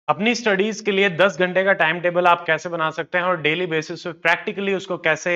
अपनी स्टडीज के लिए 10 घंटे का टाइम टेबल आप कैसे बना सकते हैं और डेली बेसिस पे प्रैक्टिकली उसको कैसे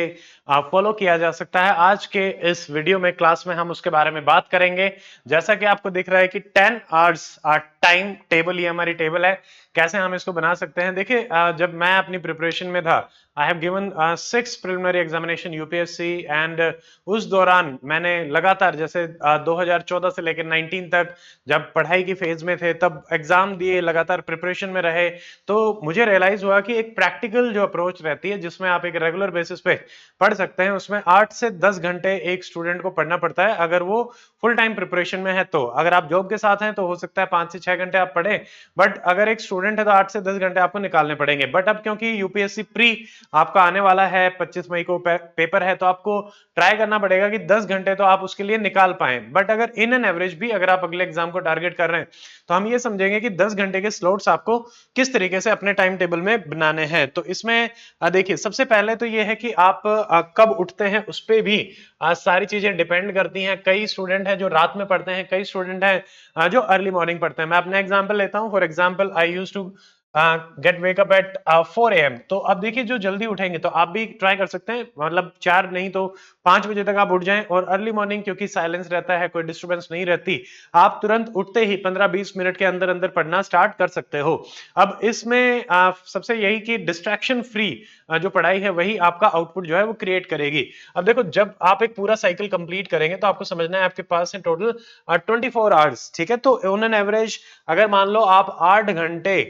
फॉलो किया जा सकता है, आज के इस वीडियो में क्लास में हम उसके बारे में बात करेंगे। जैसा कि आपको दिख रहा है कि 10 आवर्स टाइम टेबल, ये हमारी टेबल है, कैसे हम इसको बना सकते हैं। देखिए, जब मैं अपनी प्रिपरेशन में था, I have given 6 preliminary examination UPSC, and उस दौरान मैंने लगातार, जैसे 2014 से लेकर 19 तक जब पढ़ाई की फेज में थे, तब एग्जाम दिए, लगातार प्रिपरेशन में रहे। तो मुझे रियलाइज हुआ कि एक प्रैक्टिकल जो अप्रोच रहती है, जिसमें आप एक रेगुलर बेसिस पे पढ़ सकते हैं, उसमें 8 से 10 घंटे एक स्टूडेंट को पढ़ना पड़ता है अगर वो फुल टाइम प्रिपरेशन में है। तो अगर आप जॉब के साथ हैं तो हो सकता है 5 से 6 घंटे आप पढ़ें, बट अगर एक स्टूडेंट है तो 8 से 10 घंटे आपको निकालने पड़ेंगे। बट अब क्योंकि यूपीएससी प्री आपका आने वाला है, 25 मई को पेपर है, तो आपको ट्राई करना पड़ेगा कि 10 घंटे तो आप उसके लिए निकाल पाए। बट अगर इन एन एवरेज भी अगर आप अगले एग्जाम को टारगेट कर रहे हैं, तो हम ये समझेंगे कि 10 घंटे के स्लॉट्स आपको किस तरीके से अपने टाइम टेबल में बनाने हैं। तो इसमें देखिए, सबसे पहले तो ये है कि आप कब उठते हैं, उस पर भी सारी चीजें डिपेंड करती हैं। कई स्टूडेंट हैं जो रात में पढ़ते हैं, कई स्टूडेंट हैं जो अर्ली मॉर्निंग पढ़ते हैं। मैं अपना एग्जांपल लेता हूं। For example, I used to get wake up at 4 AM। तो अब देखिए, जो जल्दी उठेंगे तो आप भी ट्राई कर सकते हैं, मतलब 4 नहीं तो 5 बजे तक आप उठ जाएं। और अर्ली मॉर्निंग क्योंकि साइलेंस रहता है, कोई डिस्टर्बेंस नहीं रहती, आप तुरंत उठते ही 15-20 मिनट के अंदर अंदर पढ़ना स्टार्ट कर सकते हो। अब इसमें सबसे यही कि डिस्ट्रैक्शन फ्री जो पढ़ाई है, वही आपका आउटपुट जो है वो क्रिएट करेगी। अब देखो, जब आप एक पूरा साइकिल कंप्लीट करेंगे तो आपको समझना है आपके पास है टोटल 24 आवर्स, ठीक है। तो ऑन एन एवरेज अगर मान लो आप 8 घंटे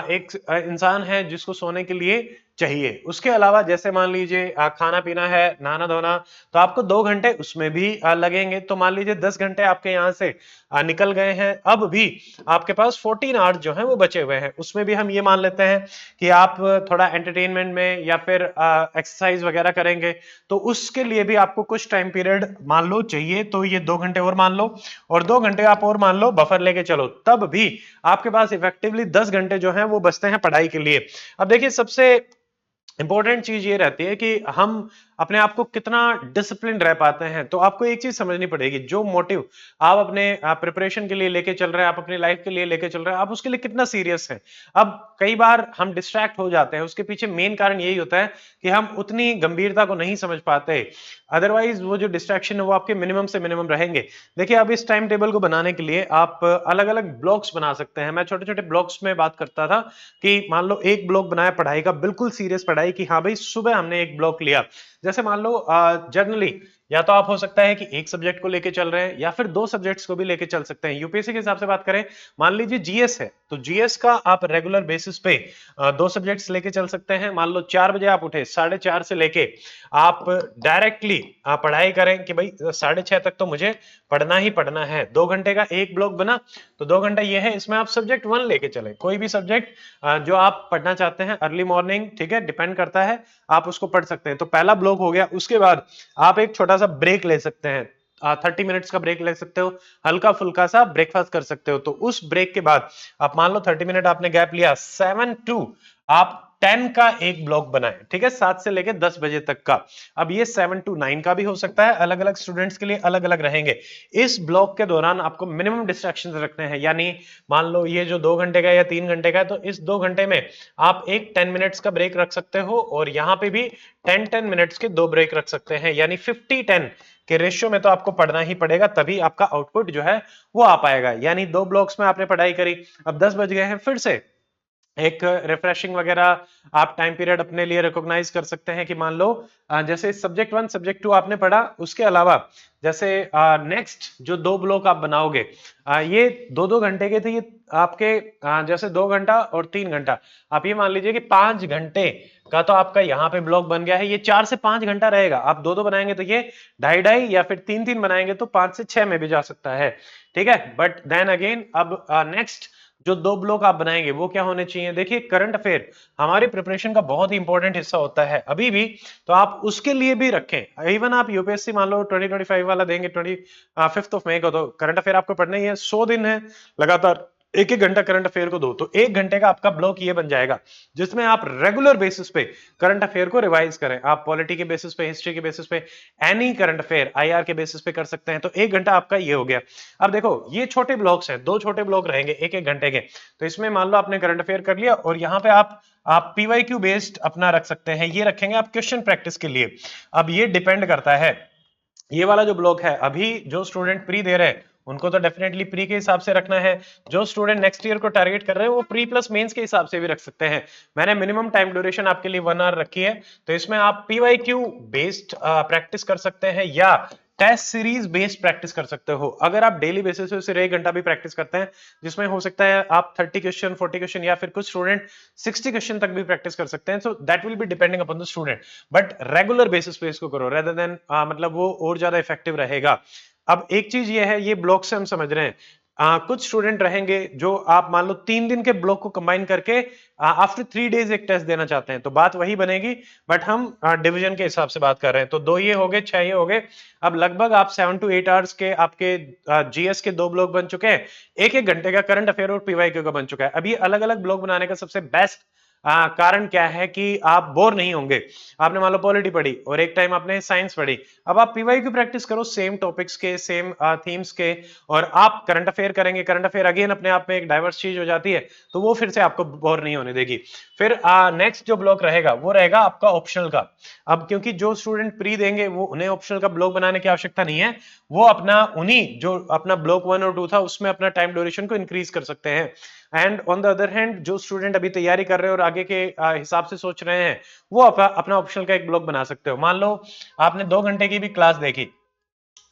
एक इंसान है जिसको सोने के लिए चाहिए, उसके अलावा जैसे मान लीजिए खाना पीना है, नहाना धोना, तो आपको 2 घंटे उसमें भी लगेंगे। तो मान लीजिए 10 घंटे आपके यहाँ से निकल गए हैं, अब भी आपके पास 14 आवर्स जो है वो बचे हुए हैं। उसमें भी हम ये मान लेते हैं कि आप थोड़ा एंटरटेनमेंट में या फिर एक्सरसाइज वगैरह करेंगे, तो उसके लिए भी आपको कुछ टाइम पीरियड मान लो चाहिए। तो ये 2 घंटे और मान लो, और 2 घंटे आप और मान लो बफर लेके चलो, तब भी आपके पास इफेक्टिवली 10 घंटे जो है वो बचते हैं पढ़ाई के लिए। अब देखिए, सबसे इंपॉर्टेंट चीज ये रहती है कि हम अपने आप को कितना डिसिप्लिन रह पाते हैं। तो आपको एक चीज समझनी पड़ेगी, जो मोटिव आप अपने प्रिपरेशन के लिए लेके चल रहे हैं, आप अपनी लाइफ के लिए लेके चल रहे हैं, आप उसके लिए कितना सीरियस हैं। अब कई बार हम डिस्ट्रैक्ट हो जाते हैं, उसके पीछे मेन कारण यही होता है कि हम उतनी गंभीरता को नहीं समझ पाते। अदरवाइज वो जो डिस्ट्रैक्शन है वो आपके मिनिमम से मिनिमम रहेंगे। देखिए, अब इस टाइम टेबल को बनाने के लिए आप अलग अलग ब्लॉक्स बना सकते हैं। मैं छोटे छोटे ब्लॉक्स में बात करता था कि मान लो एक ब्लॉक बनाया पढ़ाई का, बिल्कुल सीरियस पढ़ाई की, हाँ भाई सुबह हमने एक ब्लॉक लिया। जैसे मान लो जनरली या तो आप हो सकता है कि एक सब्जेक्ट को लेके चल रहे हैं, या फिर 2 सब्जेक्ट्स को भी लेके चल सकते हैं। यूपीएससी के हिसाब से बात करें, मान लीजिए जीएस है, तो जीएस का आप रेगुलर बेसिस पे 2 सब्जेक्ट्स लेके चल सकते हैं। मान लो 4 बजे आप उठे, 4:30 से लेके आप डायरेक्टली आप पढ़ाई करें कि भाई 6:30 तक तो मुझे पढ़ना ही पढ़ना है। 2 घंटे का एक ब्लॉक बना, तो 2 घंटा ये है, इसमें आप सब्जेक्ट 1 लेके चले, कोई भी सब्जेक्ट जो आप पढ़ना चाहते हैं अर्ली मॉर्निंग, ठीक है, डिपेंड करता है, आप उसको पढ़ सकते हैं। तो पहला ब्लॉक हो गया। उसके बाद आप एक छोटा सा ब्रेक ले सकते हैं, 30 मिनट्स का ब्रेक ले सकते हो, हल्का फुल्का सा ब्रेकफास्ट कर सकते हो। तो उस ब्रेक के बाद आप मान लो 30 मिनट आपने गैप लिया, 7 टू आप 10 का एक ब्लॉक बनाए, ठीक है, 7 से लेके 10 बजे तक का। अब ये 7 to 9 का भी हो सकता है, अलग अलग स्टूडेंट्स के लिए अलग अलग रहेंगे। इस ब्लॉक के दौरान आपको मिनिमम डिस्ट्रैक्शन रखने हैं, यानी मान लो ये जो 2 घंटे का या 3 घंटे का है, तो इस 2 घंटे में आप एक 10 मिनट्स का ब्रेक रख सकते हो, और यहां पे भी 10-10 मिनट्स के 2 ब्रेक रख सकते हैं, यानी 50-10 के रेशियो में तो आपको पढ़ना ही पड़ेगा, तभी आपका आउटपुट जो है वो आ पाएगा। यानी 2 ब्लॉक्स में आपने पढ़ाई करी, अब 10 बज गए हैं, फिर से एक रिफ्रेशिंग वगैरह आप टाइम पीरियड अपने लिए रिकॉग्नाइज कर सकते हैं कि मान लो जैसे सब्जेक्ट 1 सब्जेक्ट 2 आपने पढ़ा, उसके अलावा जैसे नेक्स्ट जो 2 ब्लॉक आप बनाओगे, ये 2-2 घंटे के थे, ये आपके जैसे 2 घंटा और 3 घंटा, आप ये मान लीजिए कि 5 घंटे का तो आपका यहाँ पे ब्लॉक बन गया है। ये 4 से 5 घंटा रहेगा। आप 2-2 बनाएंगे तो ये 2.5-2.5, या फिर 3-3 बनाएंगे तो 5 से 6 में भी जा सकता है, ठीक है। बट देन अगेन, अब नेक्स्ट जो 2 ब्लॉक आप बनाएंगे वो क्या होने चाहिए। देखिए, करंट अफेयर हमारी प्रिपरेशन का बहुत ही इंपॉर्टेंट हिस्सा होता है अभी भी, तो आप उसके लिए भी रखें। इवन आप यूपीएससी मान लो 2025 वाला देंगे 25 ऑफ मई को, तो करंट अफेयर आपको पढ़ना ही है, 100 दिन है लगातार, एक एक घंटा करंट अफेयर को दो, तो एक घंटे का आपका ब्लॉक ये बन जाएगा जिसमें आप रेगुलर बेसिस पे करंट अफेयर को रिवाइज करें। आप पॉलिटी के बेसिस पे, हिस्ट्री के बेसिस पे, एनी करंट अफेयर आईआर के बेसिस पे कर सकते हैं। तो एक घंटा आपका ये हो गया। अब देखो ये छोटे ब्लॉक्स हैं, दो छोटे ब्लॉक रहेंगे एक एक घंटे के। तो इसमें मान लो आपने करंट अफेयर कर लिया और यहाँ पे आप पीवाईक्यू बेस्ड अपना रख सकते हैं, ये रखेंगे आप क्वेश्चन प्रैक्टिस के लिए। अब ये डिपेंड करता है, ये वाला जो ब्लॉक है अभी जो स्टूडेंट प्री दे रहे हैं उनको तो डेफिनेटली प्री के हिसाब से रखना है। जो स्टूडेंट नेक्स्ट ईयर को टारगेट कर रहे हैं वो प्री प्लस मेंस के हिसाब से भी रख सकते हैं। मैंने मिनिमम टाइम ड्यूरेशन आपके लिए 1 आवर रखी है, तो इसमें आप पीवाईक्यू बेस्ड प्रैक्टिस कर सकते हैं या टेस्ट सीरीज बेस्ड प्रैक्टिस कर सकते हो। अगर आप डेली बेसिस पे सिर्फ एक घंटा भी प्रैक्टिस करते हैं, जिसमें हो सकता है आप 30 क्वेश्चन, 40 क्वेश्चन या फिर कुछ स्टूडेंट 60 क्वेश्चन तक भी प्रैक्टिस कर सकते हैं, so that will be depending upon the student. But regular basis पे इसको करो रेदर देन मतलब वो और ज्यादा इफेक्टिव रहेगा। अब एक चीज ये है, ये ब्लॉक से हम समझ रहे हैं, कुछ स्टूडेंट रहेंगे जो आप मान लो 3 दिन के ब्लॉक को कंबाइन करके आफ्टर 3 डेज एक टेस्ट देना चाहते हैं, तो बात वही बनेगी, बट हम डिवीजन के हिसाब से बात कर रहे हैं। तो 2 ये हो गए, 6 ये हो गए। अब लगभग आप 7 to 8 आवर्स के आपके जीएस के 2 ब्लॉक बन चुके हैं, एक एक घंटे का करंट अफेयर और पीवाईक्यू का बन चुका है। अब ये अलग अलग ब्लॉक बनाने का सबसे बेस्ट कारण क्या है कि आप बोर नहीं होंगे। आपने मान लो पॉलिटी पढ़ी और एक टाइम आपने साइंस पढ़ी, अब आप पीवाईक्यू प्रैक्टिस करो सेम टॉपिक्स के, सेम थीम्स के, और आप करंट अफेयर करेंगे। करंट अफेयर अगेन अपने आप में एक डाइवर्स चीज हो जाती है, तो वो फिर से आपको बोर नहीं होने देगी। फिर नेक्स्ट जो ब्लॉक रहेगा वो रहेगा आपका ऑप्शनल का। अब क्योंकि जो स्टूडेंट प्री देंगे वो उन्हें ऑप्शनल का ब्लॉक बनाने की आवश्यकता नहीं है, वो अपना उन्हीं जो अपना ब्लॉक 1 और 2 था उसमें अपना टाइम ड्यूरेशन को इंक्रीज कर सकते हैं। And on the other hand जो स्टूडेंट अभी तैयारी कर रहे हैं और आगे के हिसाब से सोच रहे हैं, वो अपना ऑप्शनल का एक ब्लॉक बना सकते हो। मान लो आपने 2 घंटे की भी क्लास देखी,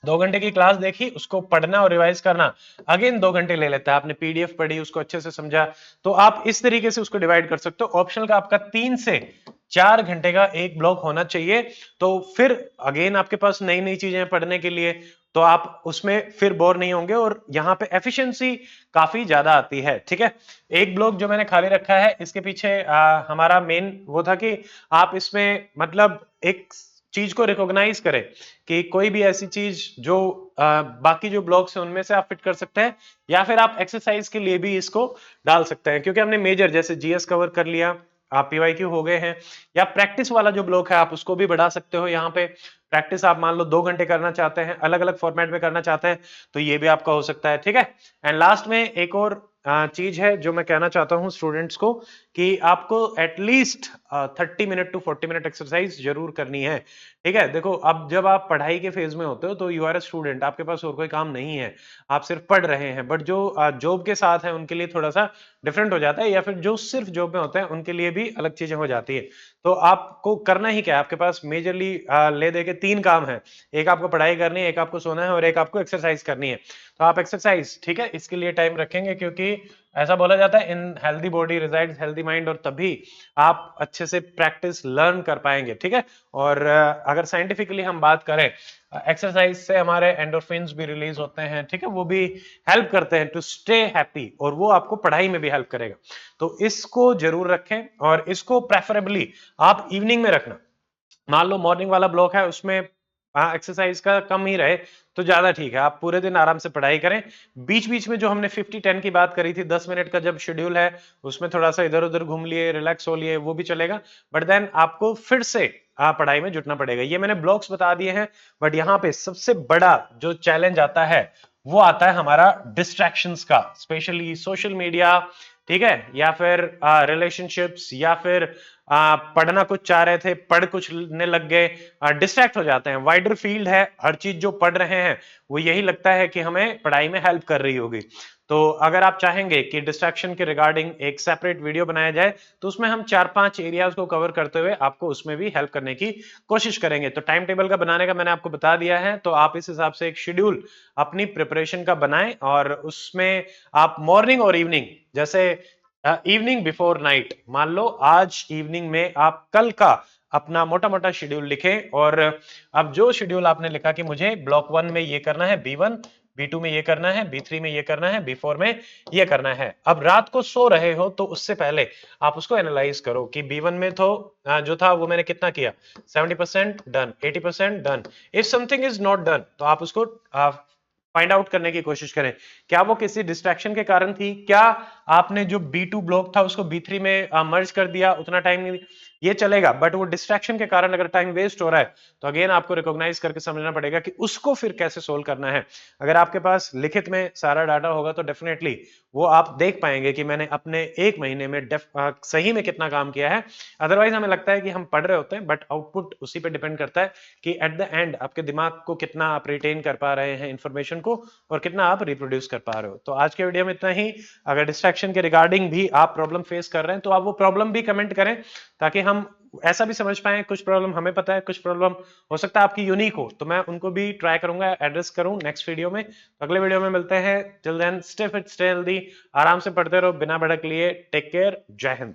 2 घंटे की क्लास देखी, उसको पढ़ना और रिवाइज करना अगेन 2 घंटे ले लेता है। आपने पीडीएफ पढ़ी, उसको अच्छे से समझा, तो आप इस तरीके से उसको डिवाइड कर सकते हो। ऑप्शनल का आपका 3 से 4 घंटे का एक ब्लॉक होना चाहिए। तो फिर अगेन आपके पास नई नई चीजें पढ़ने के लिए, तो आप उसमें फिर बोर नहीं होंगे और यहाँ पे एफिशिएंसी काफी ज्यादा आती है। ठीक है, एक ब्लॉक जो मैंने खाली रखा है इसके पीछे हमारा मेन वो था कि आप इसमें मतलब एक चीज को रिकॉग्नाइज करें कि कोई भी ऐसी चीज जो बाकी जो ब्लॉक्स हैं उनमें से आप फिट कर सकते हैं, या फिर आप एक्सरसाइज के लिए भी इसको डाल सकते हैं। क्योंकि हमने मेजर जैसे जीएस कवर कर लिया, आप पीवाईक्यू हो गए हैं, या प्रैक्टिस वाला जो ब्लॉक है आप उसको भी बढ़ा सकते हो। यहाँ पे प्रैक्टिस आप मान लो 2 घंटे करना चाहते हैं, अलग अलग फॉर्मेट में करना चाहते हैं, तो ये भी आपका हो सकता है। ठीक है, एंड लास्ट में एक और चीज है जो मैं कहना चाहता हूं स्टूडेंट्स को, कि आपको at least 30 minute to 40 minute exercise जरूर करनी है। ठीक है, देखो अब जब आप पढ़ाई के फेज में होते हो तो यू आर ए स्टूडेंट, आपके पास और कोई काम नहीं है, आप सिर्फ पढ़ रहे हैं। बट जो जॉब के साथ है उनके लिए थोड़ा सा डिफरेंट हो जाता है, या फिर जो सिर्फ जॉब में होते हैं उनके लिए भी अलग चीजें हो जाती है। तो आपको करना ही क्या है, आपके पास मेजरली ले दे के 3 काम है, एक आपको पढ़ाई करनी है, एक आपको सोना है और एक आपको एक्सरसाइज करनी है। तो आप एक्सरसाइज, ठीक है, इसके लिए टाइम रखेंगे, क्योंकि ऐसा बोला जाता है इन healthy body resides healthy mind, और तभी आप अच्छे से प्रैक्टिस लर्न कर पाएंगे। ठीक है, और अगर साइंटिफिकली हम बात करें, एक्सरसाइज से हमारे एंडोर्फिन्स भी रिलीज होते हैं। ठीक है, वो भी हेल्प करते हैं टू स्टे हैप्पी, और वो आपको पढ़ाई में भी हेल्प करेगा। तो इसको जरूर रखें, और इसको प्रेफरेबली आप इवनिंग में रखना। मान लो मॉर्निंग वाला ब्लॉक है उसमें एक्सरसाइज का कम ही रहे तो ज्यादा ठीक है, आप पूरे दिन आराम से पढ़ाई करें। बीच बीच में जो हमने 50-10 की बात करी थी, 10 मिनट का जब शेड्यूल है उसमें थोड़ा सा इधर उधर घूम लिए, रिलैक्स हो लिए, वो भी चलेगा। बट देन आपको फिर से पढ़ाई में जुटना पड़ेगा। ये मैंने ब्लॉक्स बता दिए हैं, बट यहाँ पे सबसे बड़ा जो चैलेंज आता है वो आता है हमारा डिस्ट्रैक्शंस का, स्पेशली सोशल मीडिया। ठीक है, या फिर रिलेशनशिप्स, या फिर पढ़ना कुछ चाह रहे थे पढ़ कुछ ने लग गए, डिस्ट्रैक्ट हो जाते हैं। वाइडर फील्ड है, हर चीज जो पढ़ रहे हैं वो यही लगता है कि हमें पढ़ाई में हेल्प कर रही होगी। तो अगर आप चाहेंगे कि डिस्ट्रैक्शन के रिगार्डिंग एक सेपरेट वीडियो बनाया जाए, तो उसमें हम 4-5 एरियाज को कवर करते हुए आपको उसमें भी हेल्प करने की कोशिश करेंगे। तो टाइम टेबल का बनाने का मैंने आपको बता दिया है, तो आप इस हिसाब से एक शेड्यूल अपनी प्रिपरेशन का बनाएं, और उसमें आप मॉर्निंग और इवनिंग, जैसे इवनिंग बिफोर नाइट, मान लो आज इवनिंग में आप कल का अपना मोटा मोटा शेड्यूल लिखें। और अब जो शेड्यूल आपने लिखा कि मुझे ब्लॉक 1 में ये करना है, B1 B2 में ये करना है, B3 में ये करना है, B4 में ये करना है, अब रात को सो रहे हो तो उससे पहले आप उसको एनालाइज करो कि B1 में तो जो था वो मैंने कितना किया, 70% done, 80% done. If something is not done तो आप उसको फाइंड आउट करने की कोशिश करें, क्या वो किसी डिस्ट्रैक्शन के कारण थी, क्या आपने जो B2 ब्लॉक था उसको B3 में मर्ज कर दिया, उतना टाइम नहीं, ये चलेगा, बट वो डिस्ट्रैक्शन के कारण अगर टाइम वेस्ट हो रहा है तो अगेन आपको रिकॉग्नाइज करके समझना पड़ेगा कि उसको फिर कैसे सोल्व करना है। अगर आपके पास लिखित में सारा डाटा होगा तो डेफिनेटली वो आप देख पाएंगे कि मैंने अपने एक महीने में सही में कितना काम किया है। अदरवाइज हमें लगता है कि हम पढ़ रहे होते हैं, बट आउटपुट उसी पे डिपेंड करता है कि एट द एंड आपके दिमाग को कितना आप रिटेन कर पा रहे हैं इंफॉर्मेशन को, और कितना आप रिप्रोड्यूस कर पा रहे हो। तो आज के वीडियो में इतना ही। अगर डिस्ट्रैक्शन के रिगार्डिंग भी आप प्रॉब्लम फेस कर रहे हैं तो आप वो प्रॉब्लम भी कमेंट करें, ताकि हम ऐसा भी समझ पाए, कुछ प्रॉब्लम हमें पता है, कुछ प्रॉब्लम हो सकता है आपकी यूनिक हो, तो मैं उनको भी ट्राई करूंगा एड्रेस करूं नेक्स्ट वीडियो में। तो अगले वीडियो में मिलते हैं। Till then stay fit, stay healthy, आराम से पढ़ते रहो बिना भटक लिए। टेक केयर, जय हिंद।